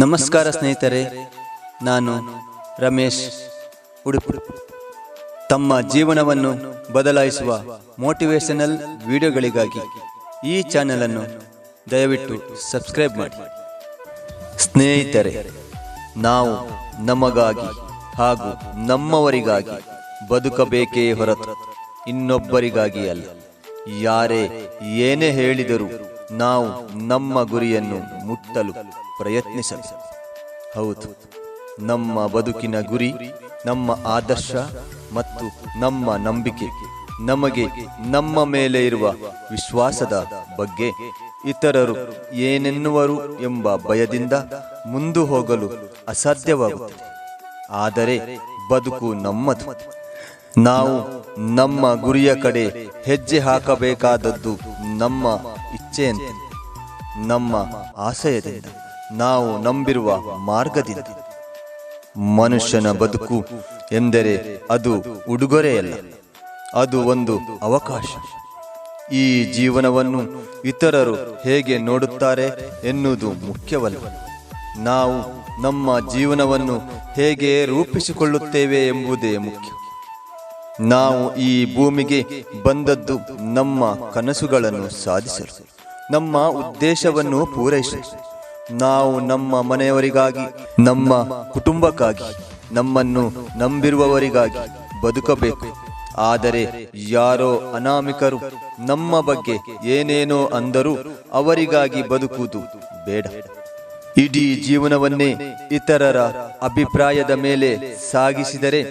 ನಮಸ್ಕಾರ ಸ್ನೇಹಿತರೆ, ನಾನು ರಮೇಶ್ ಉಡುಪಿ. ತಮ್ಮ ಜೀವನವನ್ನು ಬದಲಾಯಿಸುವ ಮೋಟಿವೇಶನಲ್ ವಿಡಿಯೋಗಳಿಗಾಗಿ ಈ ಚಾನೆಲ್ ದಯವಿಟ್ಟು ಸಬ್ಸ್ಕ್ರೈಬ್ ಮಾಡಿ. ಸ್ನೇಹಿತರೆ, ನಾವು ನಮಗಾಗಿ ಹಾಗೂ ನಮ್ಮವರಿಗಾಗಿ ಬದುಕಬೇಕೇ ಹೊರತು ಇನ್ನೊಬ್ಬರಿಗಾಗಿ ಅಲ್ಲ. ಯಾರೇ ಏನೇ ಹೇಳಿದರೂ ನಾವು ನಮ್ಮ ಗುರಿಯನ್ನು ಮುಟ್ಟಲು ಪ್ರಯತ್ನಿಸಬೇಕು. ಹೌದು, ನಮ್ಮ ಬದುಕಿನ ಗುರಿ, ನಮ್ಮ ಆದರ್ಶ ಮತ್ತು ನಮ್ಮ ನಂಬಿಕೆ ನಮಗೆ ನಮ್ಮ ಮೇಲೆ ಇರುವ ವಿಶ್ವಾಸದ ಬಗ್ಗೆ ಇತರರು ಏನೆನ್ನುವರು ಎಂಬ ಭಯದಿಂದ ಮುಂದೆ ಹೋಗಲು ಅಸಾಧ್ಯವಾಗುತ್ತದೆ. ಆದರೆ ಬದುಕು ನಮ್ಮದು. ನಾವು ನಮ್ಮ ಗುರಿಯ ಕಡೆ ಹೆಜ್ಜೆ ಹಾಕಬೇಕಾದದ್ದು ನಮ್ಮ ಇಚ್ಛೆಯಂತೆ, ನಮ್ಮ ಆಶಯದಿಂದ, ನಾವು ನಂಬಿರುವ ಮಾರ್ಗದಿಂದ. ಮನುಷ್ಯನ ಬದುಕು ಎಂದರೆ ಅದು ಉಡುಗೊರೆಯಲ್ಲ, ಅದು ಒಂದು ಅವಕಾಶ. ಈ ಜೀವನವನ್ನು ಇತರರು ಹೇಗೆ ನೋಡುತ್ತಾರೆ ಎನ್ನುವುದು ಮುಖ್ಯವಲ್ಲ, ನಾವು ನಮ್ಮ ಜೀವನವನ್ನು ಹೇಗೆ ರೂಪಿಸಿಕೊಳ್ಳುತ್ತೇವೆ ಎಂಬುದೇ ಮುಖ್ಯ. ನಾವು ಈ ಭೂಮಿಗೆ ಬಂದದ್ದು ನಮ್ಮ ಕನಸುಗಳನ್ನು ಸಾಧಿಸಲು, ನಮ್ಮ ಉದ್ದೇಶವನ್ನು ಪೂರೈಸಲು. ನಾವು ನಮ್ಮ ಮನೆಯವರಿಗಾಗಿ, ನಮ್ಮ ಕುಟುಂಬಕ್ಕಾಗಿ, ನಮ್ಮನ್ನು ನಂಬಿರುವವರಿಗಾಗಿ ಬದುಕಬೇಕು. ಆದರೆ ಯಾರೋ ಅನಾಮಿಕರು ನಮ್ಮ ಬಗ್ಗೆ ಏನೇನೋ ಅಂದರೂ ಅವರಿಗಾಗಿ ಬದುಕುವುದು ಬೇಡ. ಇಡೀ ಜೀವನವನ್ನೇ ಇತರರ ಅಭಿಪ್ರಾಯದ ಮೇಲೆ ಸಾಗಿಸಿದರೆ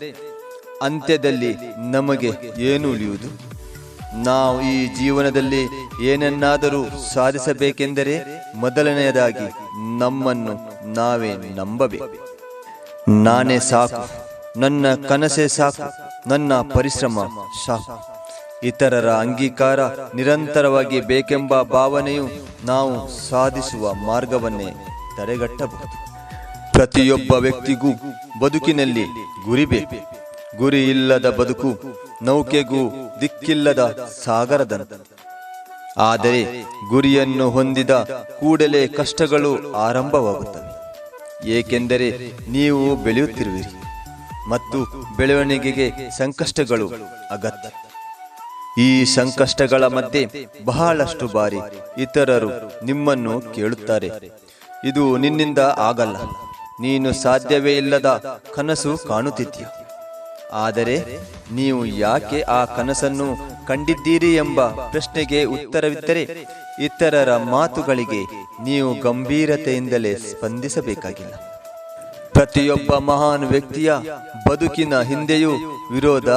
ಅಂತ್ಯದಲ್ಲಿ ನಮಗೆ ಏನು ಉಳಿಯುವುದು? ನಾವು ಈ ಜೀವನದಲ್ಲಿ ಏನನ್ನಾದರೂ ಸಾಧಿಸಬೇಕೆಂದರೆ ಮೊದಲನೆಯದಾಗಿ ನಮ್ಮನ್ನು ನಾವೇ ನಂಬಬೇಕು. ನಾನೇ ಸಾಕು, ನನ್ನ ಕನಸೇ ಸಾಕು, ನನ್ನ ಪರಿಶ್ರಮ ಸಾಕು. ಇತರರ ಅಂಗೀಕಾರ ನಿರಂತರವಾಗಿ ಬೇಕೆಂಬ ಭಾವನೆಯು ನಾವು ಸಾಧಿಸುವ ಮಾರ್ಗವನ್ನೇ ತಡೆಗಟ್ಟಬಹುದು. ಪ್ರತಿಯೊಬ್ಬ ವ್ಯಕ್ತಿಗೂ ಬದುಕಿನಲ್ಲಿ ಗುರಿ ಬೇಕು. ಗುರಿ ಇಲ್ಲದ ಬದುಕು ನೌಕೆಗೂ ದಿಕ್ಕಿಲ್ಲದ ಸಾಗರದಂತೆ. ಆದರೆ ಗುರಿಯನ್ನು ಹೊಂದಿದ ಕೂಡಲೇ ಕಷ್ಟಗಳು ಆರಂಭವಾಗುತ್ತವೆ. ಏಕೆಂದರೆ ನೀವು ಬೆಳೆಯುತ್ತಿರುವಿರಿ ಮತ್ತು ಬೆಳವಣಿಗೆಗೆ ಸಂಕಷ್ಟಗಳು ಅಗತ್ಯ. ಈ ಸಂಕಷ್ಟಗಳ ಮಧ್ಯೆ ಬಹಳಷ್ಟು ಬಾರಿ ಇತರರು ನಿಮ್ಮನ್ನು ಕೇಳುತ್ತಾರೆ, ಇದು ನಿನ್ನಿಂದ ಆಗಲ್ಲ, ನೀನು ಸಾಧ್ಯವೇ ಇಲ್ಲದ ಕನಸು ಕಾಣುತ್ತಿದ್ದೀಯ. ಆದರೆ ನೀವು ಯಾಕೆ ಆ ಕನಸನ್ನು ಕಂಡಿದ್ದೀರಿ ಎಂಬ ಪ್ರಶ್ನೆಗೆ ಉತ್ತರವಿದ್ದರೆ ಇತರರ ಮಾತುಗಳಿಗೆ ನೀವು ಗಂಭೀರತೆಯಿಂದಲೇ ಸ್ಪಂದಿಸಬೇಕಾಗಿಲ್ಲ. ಪ್ರತಿಯೊಬ್ಬ ಮಹಾನ್ ವ್ಯಕ್ತಿಯ ಬದುಕಿನ ಹಿಂದೆಯೂ ವಿರೋಧ,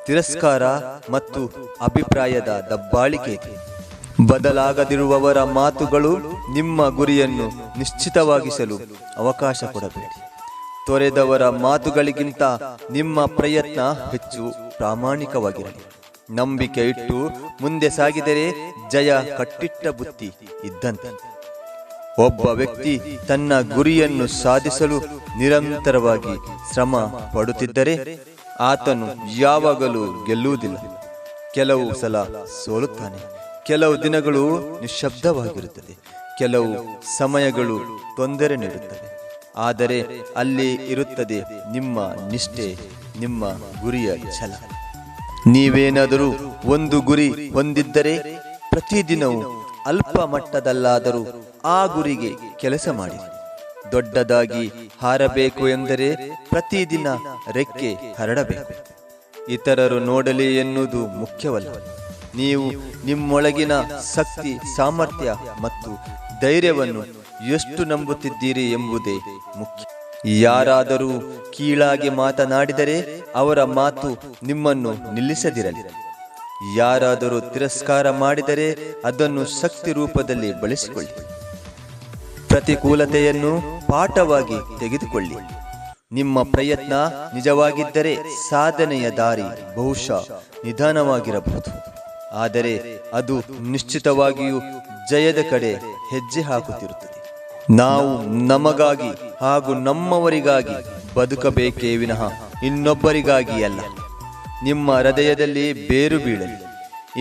ತಿರಸ್ಕಾರ ಮತ್ತು ಅಭಿಪ್ರಾಯದ ದಬ್ಬಾಳಿಕೆ ಇದೆ. ಬದಲಾಗದಿರುವವರ ಮಾತುಗಳು ನಿಮ್ಮ ಗುರಿಯನ್ನು ನಿಶ್ಚಿತವಾಗಿಸಲು ಅವಕಾಶ ಕೊಡಬೇಡಿ. ತೊರೆದವರ ಮಾತುಗಳಿಗಿಂತ ನಿಮ್ಮ ಪ್ರಯತ್ನ ಹೆಚ್ಚು ಪ್ರಾಮಾಣಿಕವಾಗಿರಲಿ. ನಂಬಿಕೆ ಇಟ್ಟು ಮುಂದೆ ಸಾಗಿದರೆ ಜಯ ಕಟ್ಟಿಟ್ಟ ಬುತ್ತಿ ಇದ್ದಂತೆ. ಒಬ್ಬ ವ್ಯಕ್ತಿ ತನ್ನ ಗುರಿಯನ್ನು ಸಾಧಿಸಲು ನಿರಂತರವಾಗಿ ಶ್ರಮ ಪಡುತ್ತಿದ್ದರೆ ಆತನು ಯಾವಾಗಲೂ ಗೆಲ್ಲುವುದಿಲ್ಲ. ಕೆಲವು ಸಲ ಸೋಲುತ್ತಾನೆ, ಕೆಲವು ದಿನಗಳು ನಿಶ್ಶಬ್ದವಾಗಿರುತ್ತದೆ, ಕೆಲವು ಸಮಯಗಳು ತೊಂದರೆ ನೀಡುತ್ತವೆ. ಆದರೆ ಅಲ್ಲಿ ಇರುತ್ತದೆ ನಿಮ್ಮ ನಿಷ್ಠೆ, ನಿಮ್ಮ ಗುರಿಯ ಛಲ. ನೀವೇನಾದರೂ ಒಂದು ಗುರಿ ಹೊಂದಿದ್ದರೆ ಪ್ರತಿದಿನವೂ ಅಲ್ಪ ಮಟ್ಟದಲ್ಲಾದರೂ ಆ ಗುರಿಗೆ ಕೆಲಸ ಮಾಡಿ. ದೊಡ್ಡದಾಗಿ ಹಾರಬೇಕು ಎಂದರೆ ಪ್ರತಿದಿನ ರೆಕ್ಕೆ ಹರಡಬೇಕು. ಇತರರು ನೋಡಲಿ ಎನ್ನುವುದು ಮುಖ್ಯವಲ್ಲ, ನೀವು ನಿಮ್ಮೊಳಗಿನ ಶಕ್ತಿ, ಸಾಮರ್ಥ್ಯ ಮತ್ತು ಧೈರ್ಯವನ್ನು ಎಷ್ಟು ನಂಬುತ್ತಿದ್ದೀರಿ ಎಂಬುದೇ ಮುಖ್ಯ. ಯಾರಾದರೂ ಕೀಳಾಗಿ ಮಾತನಾಡಿದರೆ ಅವರ ಮಾತು ನಿಮ್ಮನ್ನು ನಿಲ್ಲಿಸದಿರಲಿ. ಯಾರಾದರೂ ತಿರಸ್ಕಾರ ಮಾಡಿದರೆ ಅದನ್ನು ಶಕ್ತಿ ರೂಪದಲ್ಲಿ ಬಳಸಿಕೊಳ್ಳಿ. ಪ್ರತಿಕೂಲತೆಯನ್ನು ಪಾಠವಾಗಿ ತೆಗೆದುಕೊಳ್ಳಿ. ನಿಮ್ಮ ಪ್ರಯತ್ನ ನಿಜವಾಗಿದ್ದರೆ ಸಾಧನೆಯ ದಾರಿ ಬಹುಶಃ ನಿಧಾನವಾಗಿರಬಹುದು, ಆದರೆ ಅದು ನಿಶ್ಚಿತವಾಗಿಯೂ ಜಯದ ಕಡೆ ಹೆಜ್ಜೆ ಹಾಕುತ್ತಿರುತ್ತದೆ. ನಾವು ನಮಗಾಗಿ ಹಾಗೂ ನಮ್ಮವರಿಗಾಗಿ ಬದುಕಬೇಕೇ ವಿನಃ ಇನ್ನೊಬ್ಬರಿಗಾಗಿ ಅಲ್ಲ. ನಿಮ್ಮ ಹೃದಯದಲ್ಲಿ ಬೇರು ಬೀಳಲಿ.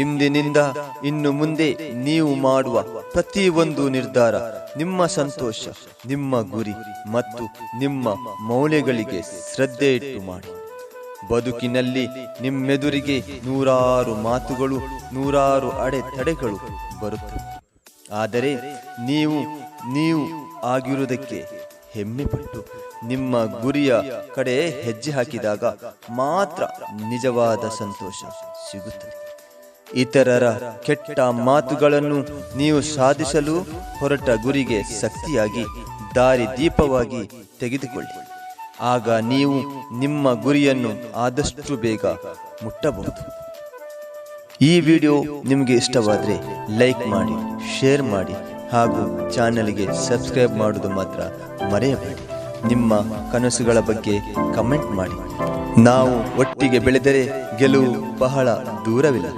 ಇಂದಿನಿಂದ ಇನ್ನು ಮುಂದೆ ನೀವು ಮಾಡುವ ಪ್ರತಿಯೊಂದು ನಿರ್ಧಾರ ನಿಮ್ಮ ಸಂತೋಷ, ನಿಮ್ಮ ಗುರಿ ಮತ್ತು ನಿಮ್ಮ ಮೌಲ್ಯಗಳಿಗೆ ಶ್ರದ್ಧೆ ಇಟ್ಟು ಮಾಡಿ. ಬದುಕಿನಲ್ಲಿ ನಿಮ್ಮೆದುರಿಗೆ ನೂರಾರು ಮಾತುಗಳು, ನೂರಾರು ಅಡೆತಡೆಗಳು ಬರುತ್ತವೆ. ಆದರೆ ನೀವು ಆಗಿರುವುದಕ್ಕೆ ಹೆಮ್ಮೆಪಟ್ಟು ನಿಮ್ಮ ಗುರಿಯ ಕಡೆ ಹೆಜ್ಜೆ ಹಾಕಿದಾಗ ಮಾತ್ರ ನಿಜವಾದ ಸಂತೋಷ ಸಿಗುತ್ತದೆ. ಇತರರ ಕೆಟ್ಟ ಮಾತುಗಳನ್ನು ನೀವು ಸಾಧಿಸಲು ಹೊರಟ ಗುರಿಗೆ ಶಕ್ತಿಯಾಗಿ ದಾರಿ ದೀಪವಾಗಿ ತೆಗೆದುಕೊಳ್ಳಿ. ಆಗ ನೀವು ನಿಮ್ಮ ಗುರಿಯನ್ನು ಆದಷ್ಟು ಬೇಗ ಮುಟ್ಟಬಹುದು. ಈ ವಿಡಿಯೋ ನಿಮಗೆ ಇಷ್ಟವಾದರೆ ಲೈಕ್ ಮಾಡಿ, ಶೇರ್ ಮಾಡಿ ಹಾಗೂ ಚಾನಲ್ಗೆ ಸಬ್ಸ್ಕ್ರೈಬ್ ಮಾಡುವುದು ಮಾತ್ರ ಮರೆಯಬೇಡಿ. ನಿಮ್ಮ ಕನಸುಗಳ ಬಗ್ಗೆ ಕಮೆಂಟ್ ಮಾಡಿ. ನಾವು ಒಟ್ಟಿಗೆ ಬೆಳೆದರೆ ಗೆಲುವು ಬಹಳ ದೂರವಿಲ್ಲ.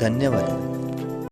ಧನ್ಯವಾದ.